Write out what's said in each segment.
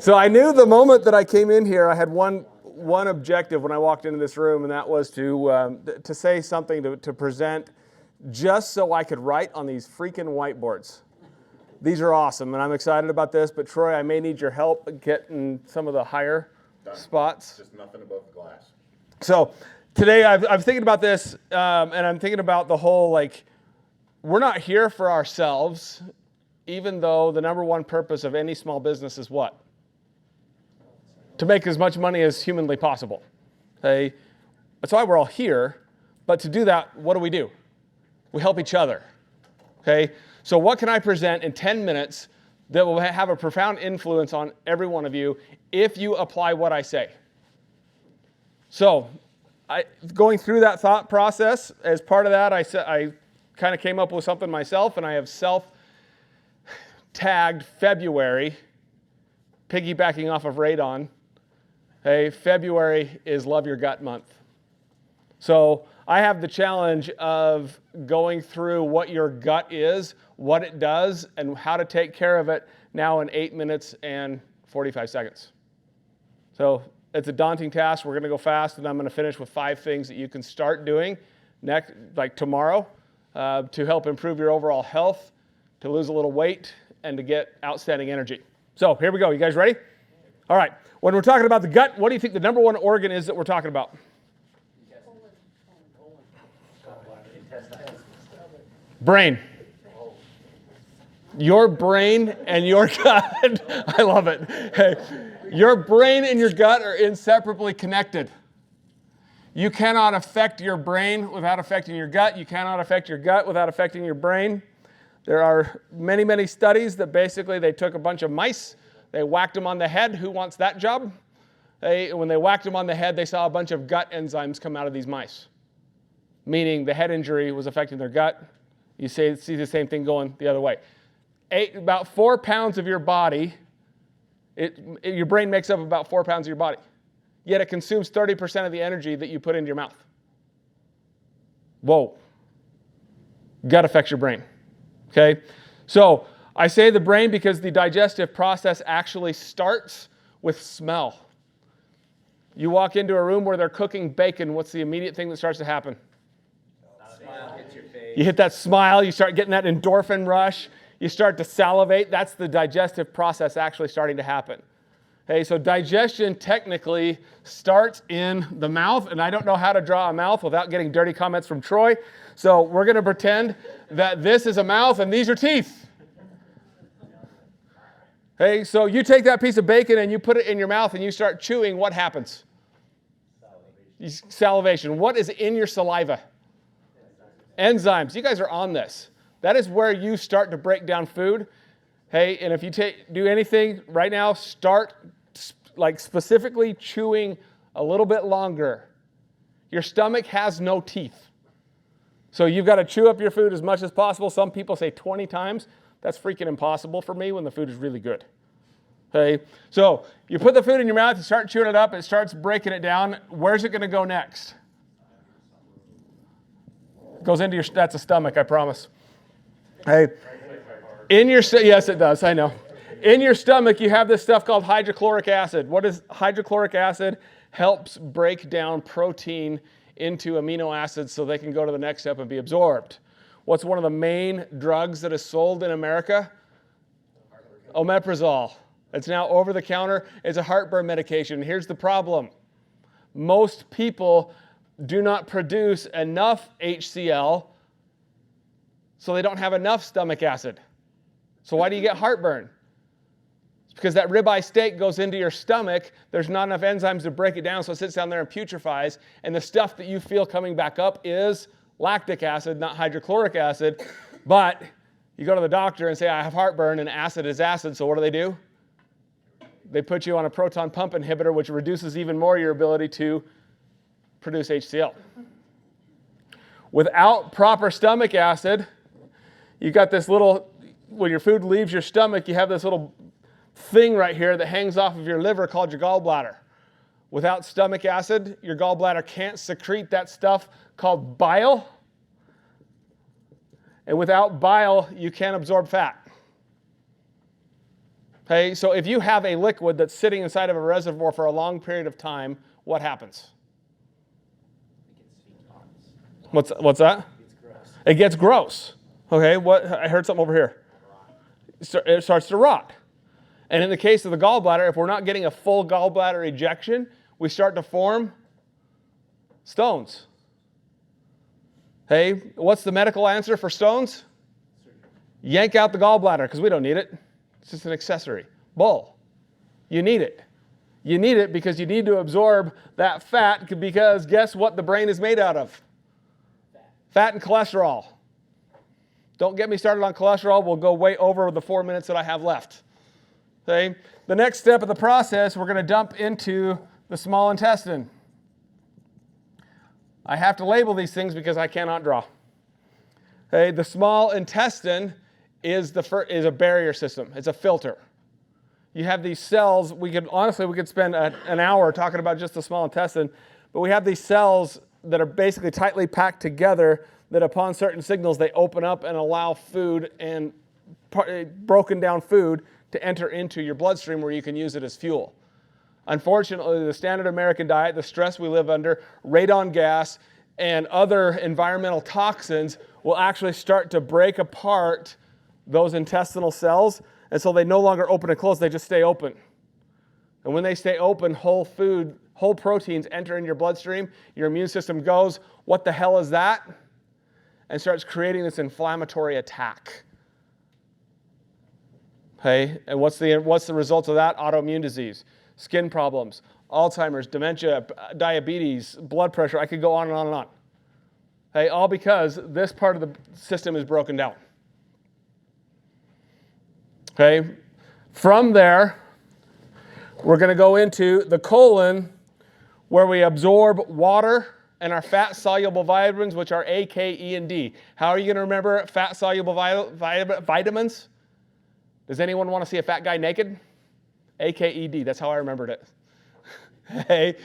So I knew the moment that I came in here, I had one objective when I walked into this room, and that was to say something, to present, just so I could write on these freaking whiteboards. These are awesome, and I'm excited about this, but Troy, I may need your help getting some of the higher spots. Just nothing above the glass. So today I'm thinking about this, and I'm thinking about the whole, like, we're not here for ourselves, even though the number one purpose of any small business is what? To make as much money as humanly possible. Okay? That's why we're all here. But to do that, what do? We help each other. Okay? So what can I present in 10 minutes that will have a profound influence on every one of you if you apply what I say? So going through that thought process, as part of that, I kind of came up with something myself, and I have self-tagged February, piggybacking off of Radon. Hey, February is Love Your Gut month. So I have the challenge of going through what your gut is, what it does, and how to take care of it now in 8 minutes and 45 seconds. So it's a daunting task. We're going to go fast, and I'm going to finish with 5 things that you can start doing tomorrow to help improve your overall health, to lose a little weight, and to get outstanding energy. So here we go. You guys ready? All right. When we're talking about the gut, what do you think the number one organ is that we're talking about? Brain. Your brain and your gut. I love it. Hey, your brain and your gut are inseparably connected. You cannot affect your brain without affecting your gut. You cannot affect your gut without affecting your brain. There are many, many studies that basically they took a bunch of mice, they whacked them on the head. Who wants that job? When they whacked them on the head, they saw a bunch of gut enzymes come out of these mice, meaning the head injury was affecting their gut. You see the same thing going the other way. About 4 pounds of your body, your brain makes up about 4 pounds of your body, yet it consumes 30% of the energy that you put into your mouth. Whoa. Gut affects your brain. Okay? So I say the brain because the digestive process actually starts with smell. You walk into a room where they're cooking bacon, what's the immediate thing that starts to happen? Smile hits your face. You hit that smile, you start getting that endorphin rush, you start to salivate. That's the digestive process actually starting to happen. Okay, so digestion technically starts in the mouth, and I don't know how to draw a mouth without getting dirty comments from Troy. So we're going to pretend that this is a mouth and these are teeth. Hey, so you take that piece of bacon and you put it in your mouth and you start chewing, what happens? Salivation. What is in your saliva? Enzymes. You guys are on this. That is where you start to break down food. Hey, and if you do anything right now, start specifically chewing a little bit longer. Your stomach has no teeth. So you've got to chew up your food as much as possible. Some people say 20 times. That's freaking impossible for me when the food is really good. Okay, so you put the food in your mouth, you start chewing it up, it starts breaking it down. Where's it going to go next? It goes into that's a stomach, I promise. Hey, yes, it does, I know. In your stomach, you have this stuff called hydrochloric acid. What is hydrochloric acid? Helps break down protein into amino acids so they can go to the next step and be absorbed. What's one of the main drugs that is sold in America? Omeprazole. It's now over the counter. It's a heartburn medication. Here's the problem. Most people do not produce enough HCl, so they don't have enough stomach acid. So why do you get heartburn? It's because that ribeye steak goes into your stomach. There's not enough enzymes to break it down, so it sits down there and putrefies. And the stuff that you feel coming back up is lactic acid, not hydrochloric acid. But you go to the doctor and say, I have heartburn, and acid is acid. So what do? They put you on a proton pump inhibitor, which reduces even more your ability to produce HCl. Without proper stomach acid, you got this little, when your food leaves your stomach, you have this little thing right here that hangs off of your liver called your gallbladder. Without stomach acid, your gallbladder can't secrete that stuff called bile. And without bile, you can't absorb fat. Okay, so if you have a liquid that's sitting inside of a reservoir for a long period of time, what happens? What's that? It gets gross. Okay, what? I heard something over here. It starts to rot. And in the case of the gallbladder, if we're not getting a full gallbladder ejection, we start to form stones. Hey, what's the medical answer for stones? Yank out the gallbladder because we don't need it. It's just an accessory. Bull. You need it. You need it because you need to absorb that fat because guess what the brain is made out of? Fat and cholesterol. Don't get me started on cholesterol. We'll go way over the 4 minutes that I have left. Okay? The next step of the process, we're going to dump into the small intestine. I have to label these things because I cannot draw. Okay? The small intestine is a barrier system. It's a filter. You have these cells. We could spend an hour talking about just the small intestine, but we have these cells that are basically tightly packed together that upon certain signals, they open up and allow food and broken down food to enter into your bloodstream where you can use it as fuel. Unfortunately, the standard American diet, the stress we live under, radon gas, and other environmental toxins will actually start to break apart those intestinal cells, and so they no longer open and close, they just stay open. And when they stay open, whole proteins enter in your bloodstream, your immune system goes, what the hell is that? And starts creating this inflammatory attack. Okay, and what's the result of that? Autoimmune disease, skin problems, Alzheimer's, dementia, diabetes, blood pressure. I could go on and on and on. Okay, all because this part of the system is broken down. Okay, from there, we're going to go into the colon where we absorb water and our fat-soluble vitamins, which are A, K, E, and D. How are you going to remember fat-soluble vitamins? Does anyone want to see a fat guy naked? A, K, E, D. That's how I remembered it. Okay.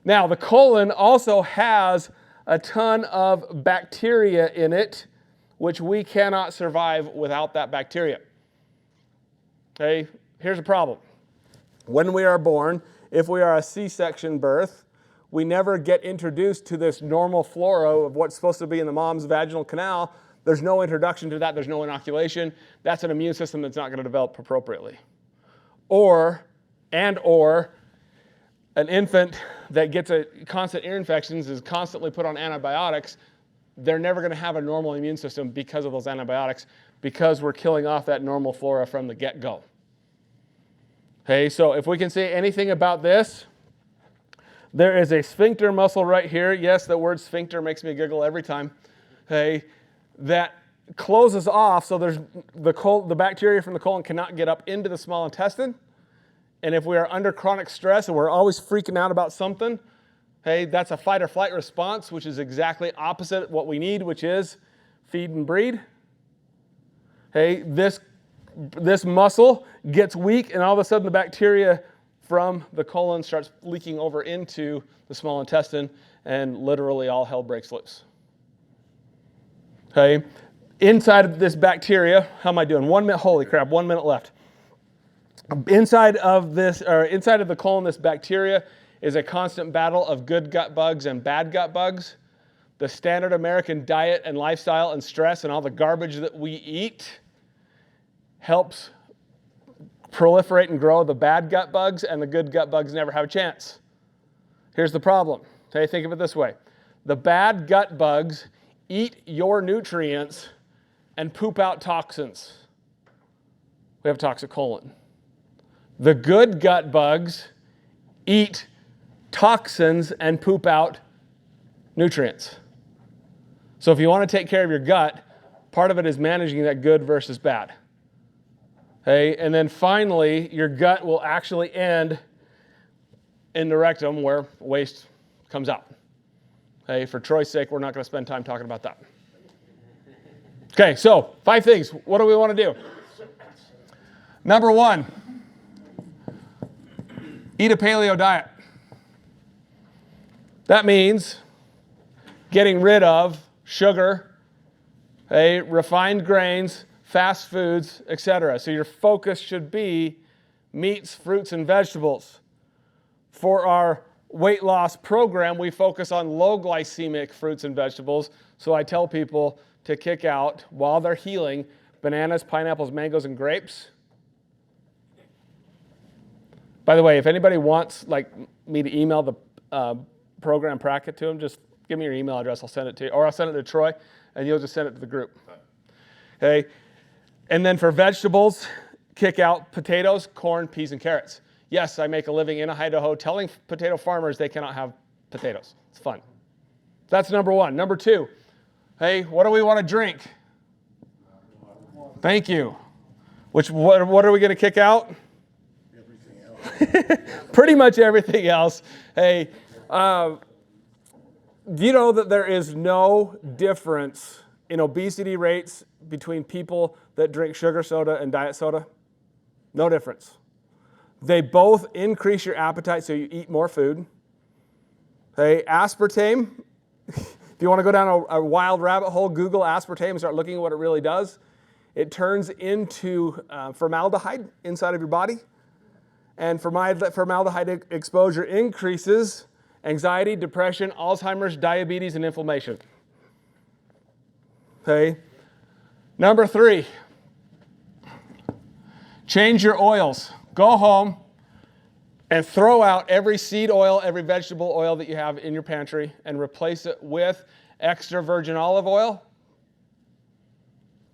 Now, the colon also has a ton of bacteria in it, which we cannot survive without that bacteria. Okay. Here's the problem. When we are born, if we are a C-section birth, we never get introduced to this normal flora of what's supposed to be in the mom's vaginal canal. There's no introduction to that. There's no inoculation. That's an immune system that's not going to develop appropriately. Or an infant that gets a constant ear infections is constantly put on antibiotics. They're never going to have a normal immune system because of those antibiotics because we're killing off that normal flora from the get-go. Okay, so if we can say anything about this, there is a sphincter muscle right here. Yes, the word sphincter makes me giggle every time. Okay, that closes off so there's the bacteria from the colon cannot get up into the small intestine. And if we are under chronic stress and we're always freaking out about something, hey, that's a fight or flight response, which is exactly opposite what we need, which is feed and breed. Hey, this muscle gets weak and all of a sudden the bacteria from the colon starts leaking over into the small intestine and literally all hell breaks loose. Okay, inside of this bacteria, how am I doing? 1 minute, holy crap, 1 minute left. Inside of the colon, this bacteria is a constant battle of good gut bugs and bad gut bugs. The standard American diet and lifestyle and stress and all the garbage that we eat helps proliferate and grow the bad gut bugs, and the good gut bugs never have a chance. Here's the problem. Okay, think of it this way. The bad gut bugs eat your nutrients and poop out toxins. We have a toxic colon. The good gut bugs eat toxins and poop out nutrients. So if you want to take care of your gut, part of it is managing that good versus bad. Okay, and then finally, your gut will actually end in the rectum where waste comes out. Okay, for Troy's sake, we're not going to spend time talking about that. Okay, so 5 things. What do we want to do? Number 1, eat a paleo diet. That means getting rid of sugar, refined grains, fast foods, etc. So your focus should be meats, fruits, and vegetables. For our weight loss program, we focus on low glycemic fruits and vegetables. So I tell people to kick out, while they're healing, bananas, pineapples, mangoes, and grapes. By the way, if anybody wants me to email the program packet to them, just give me your email address. I'll send it to you. Or I'll send it to Troy, and you'll just send it to the group. Okay? And then for vegetables, kick out potatoes, corn, peas, and carrots. Yes, I make a living in Idaho telling potato farmers they cannot have potatoes. It's fun. That's number one. Number two, hey, what do we want to drink? Thank you. What are we going to kick out? Everything else. Pretty much everything else. Hey, do you know that there is no difference in obesity rates between people that drink sugar soda and diet soda? No difference. They both increase your appetite, so you eat more food. Hey, aspartame, if you want to go down a wild rabbit hole, Google aspartame and start looking at what it really does. It turns into formaldehyde inside of your body. And formaldehyde exposure increases anxiety, depression, Alzheimer's, diabetes, and inflammation. Okay. Number three, change your oils. Go home and throw out every seed oil, every vegetable oil that you have in your pantry and replace it with extra virgin olive oil,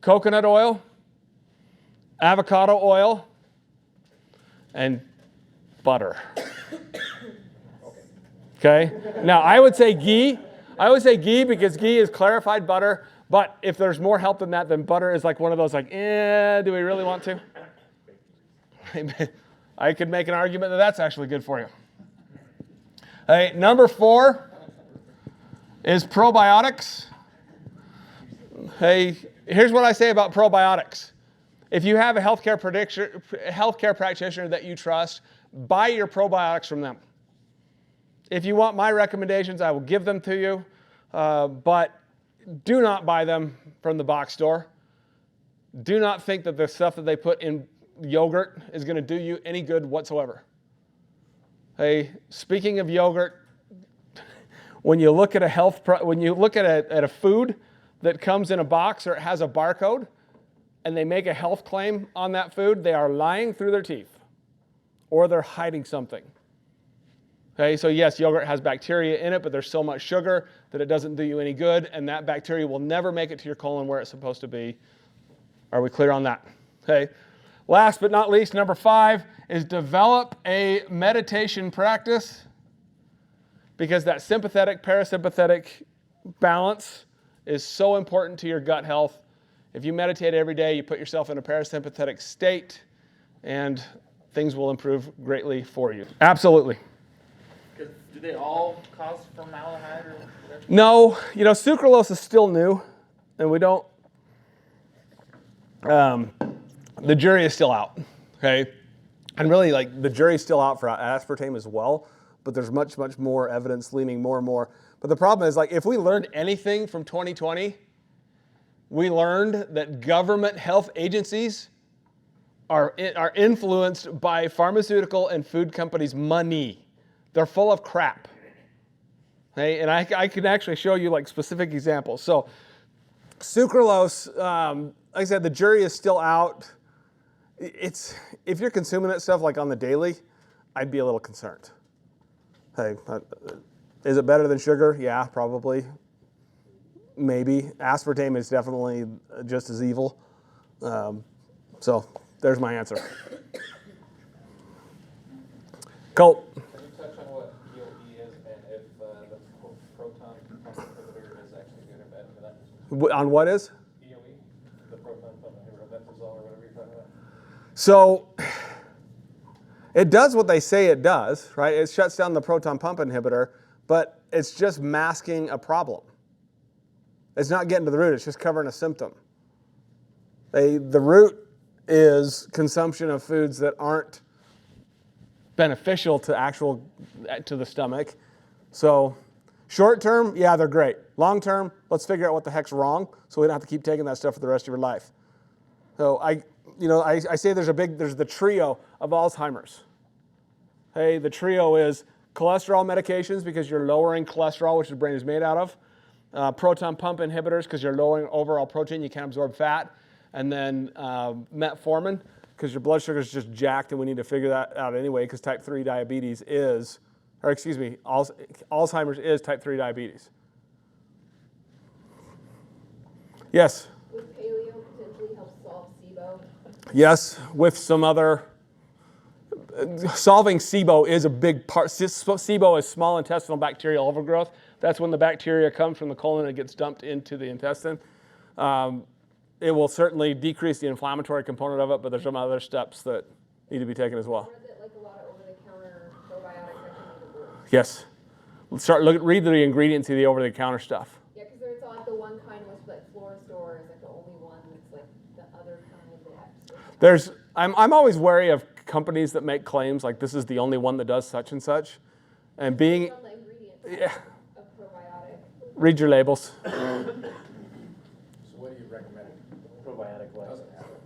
coconut oil, avocado oil, and butter. Okay? Now, I would say ghee. I would say ghee because ghee is clarified butter, but if there's more help than that, then butter is like one of those do we really want to? I could make an argument that that's actually good for you. Hey, number 4 is probiotics. Hey, here's what I say about probiotics. If you have a healthcare practitioner that you trust, buy your probiotics from them. If you want my recommendations, I will give them to you, but do not buy them from the box store. Do not think that the stuff that they put in yogurt is going to do you any good whatsoever. Hey, speaking of yogurt, when you look at a food that comes in a box or it has a barcode, and they make a health claim on that food, they are lying through their teeth, or they're hiding something. Okay, so yes, yogurt has bacteria in it, but there's so much sugar that it doesn't do you any good, and that bacteria will never make it to your colon where it's supposed to be. Are we clear on that? Okay. Last but not least, number 5 is develop a meditation practice, because that sympathetic, parasympathetic balance is so important to your gut health. If you meditate every day, you put yourself in a parasympathetic state, and things will improve greatly for you. Absolutely. Do they all cause formaldehyde or whatever? No, sucralose is still new, and we don't. The jury is still out, okay? And really, the jury's still out for aspartame as well, but there's much, much more evidence leaning more and more. But the problem is, if we learned anything from 2020, we learned that government health agencies are influenced by pharmaceutical and food companies' money. They're full of crap. Okay? And I can actually show you specific examples. So sucralose, like I said, the jury is still out. If you're consuming that stuff on the daily, I'd be a little concerned. Hey, is it better than sugar? Yeah, probably. Maybe. Aspartame is definitely just as evil. So there's my answer. Colt. Can you touch on what EOE is and if the proton pump inhibitor is actually good or bad for that? On what is? EOE, the proton pump inhibitor, Metrazole or whatever you're talking about. So it does what they say it does, right? It shuts down the proton pump inhibitor, but it's just masking a problem. It's not getting to the root, it's just covering a symptom. The root is consumption of foods that aren't beneficial to the stomach. So short term, yeah, they're great. Long term, let's figure out what the heck's wrong so we don't have to keep taking that stuff for the rest of your life. So I say there's the trio of Alzheimer's. Hey, the trio is cholesterol medications because you're lowering cholesterol, which the brain is made out of. Proton pump inhibitors because you're lowering overall protein, you can't absorb fat. And then metformin because your blood sugar is just jacked, and we need to figure that out anyway because type 3 diabetes Alzheimer's is type 3 diabetes. Yes? Would paleo potentially help solve SIBO? Yes, with some other. Solving SIBO is a big part. SIBO is small intestinal bacterial overgrowth. That's when the bacteria comes from the colon and it gets dumped into the intestine. It will certainly decrease the inflammatory component of it, but there's some other steps that need to be taken as well. Or is it like a lot of over-the-counter probiotics that can be work? Yes. Read the ingredients of the over-the-counter stuff. Yeah, because there's like the one kind which like Floristore is like the only one that's like the other kind that I'm always wary of companies that make claims like this is the only one that does such and such, and being on the ingredients of probiotic. read your labels. So what do you recommend? Probiotic wise. Doesn't have it.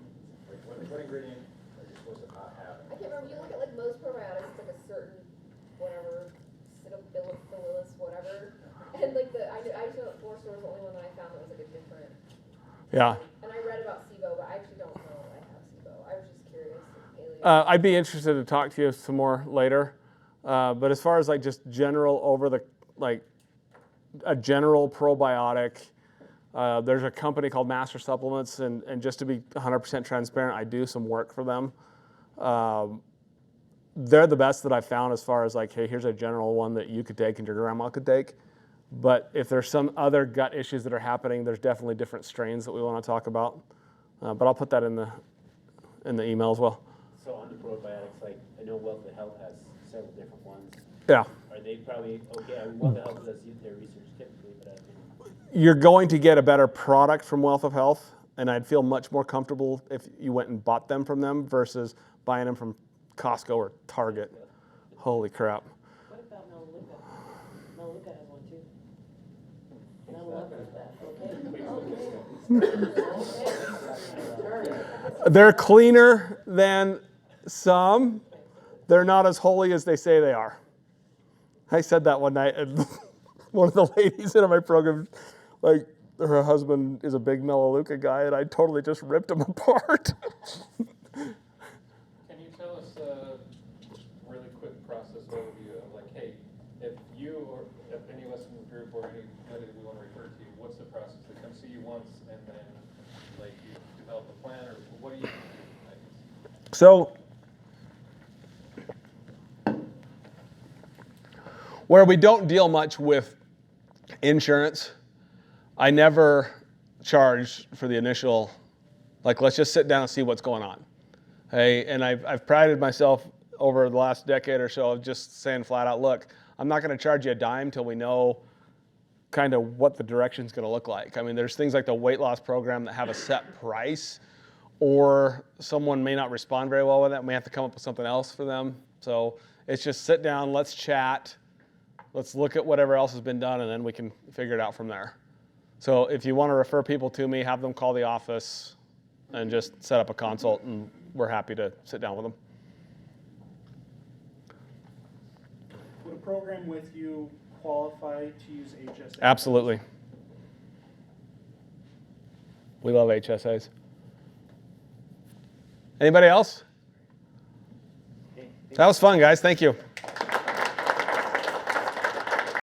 Like what ingredient are you supposed to not have? I can't remember. You look at like most probiotics, it's like a certain whatever, Citobillus, whatever. And like I just know that Floristore is the only one that I found that was like a different. Yeah. And I read about SIBO, but I actually don't know that I have SIBO. I was just curious. I'd be interested to talk to you some more later. But as far as like just general a general probiotic, there's a company called Master Supplements, and just to be 100% transparent, I do some work for them. They're the best that I've found as far as like, hey, here's a general one that you could take and your grandma could take. But if there's some other gut issues that are happening, there's definitely different strains that we want to talk about. But I'll put that in the email as well. So on the probiotics, like I know Wealth of Health has several different ones. Yeah. Are they probably okay? I mean, Wealth of Health does their research typically, but You're going to get a better product from Wealth of Health, and I'd feel much more comfortable if you went and bought them from them versus buying them from Costco or Target. Holy crap. What about Melaleuca? Melaleuca has one too. And I love that. They're cleaner than some. They're not as holy as they say they are. I said that one night, and one of the ladies in my program, like her husband is a big Melaleuca guy, and I totally just ripped him apart. Can you tell us a really quick process overview of like, hey, if you or if any of us in the group or anybody we want to refer to, what's the process? They come see you once and then like you develop a plan, or what do you do? So, where we don't deal much with insurance, I never charge for the initial, like, let's just sit down and see what's going on. Hey, and I've prided myself over the last decade or so of just saying flat out, look, I'm not going to charge you a dime till we know kind of what the direction's going to look like. I mean, there's things like the weight loss program that have a set price, or someone may not respond very well with it. We have to come up with something else for them. So it's just sit down, let's chat, let's look at whatever else has been done, and then we can figure it out from there. So if you want to refer people to me, have them call the office and just set up a consult, and we're happy to sit down with them. Would a program with you qualify to use HSA? Absolutely. We love HSAs. Anybody else? That was fun, guys. Thank you.